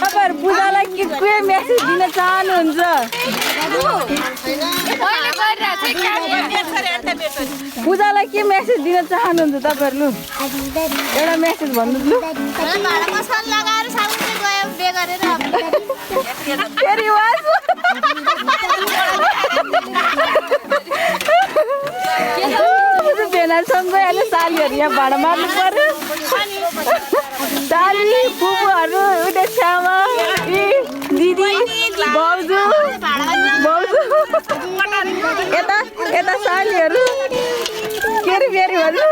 तपाईँहरू पूजालाई के मेसेज दिन चाहनुहुन्छ? पूजालाई के मेसेज दिन चाहनुहुन्छ तपाईँहरू? एउटा मेसेज भन्नुहोस् लु। फेरि भेनासँग गइहाल्यो सालीहरू यहाँ भाडा मार्नु पर्यो। साली फुपूहरू उता छेउमा दिदी भाउजू यता यता सालीहरू के अरे फेरि भन्नु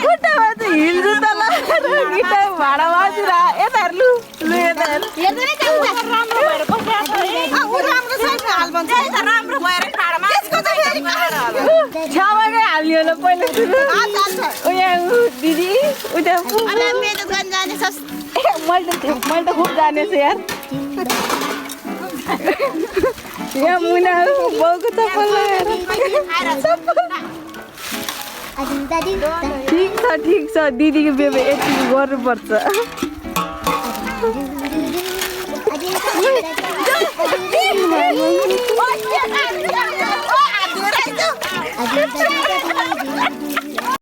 खुट्टामा चाहिँ हिँड्छु त ल गिटार भाडा बाँचेर यता हेर्नु लु यता हेर्नु छेउमाकै हाल्ने होला पहिला सुरु यहाँ दिदी उता मैले त खुब जानेछु यार यहाँ मुना बाउको चप्पल लगाएर ठिक छ दिदीको बेबी यति गर्नुपर्छ।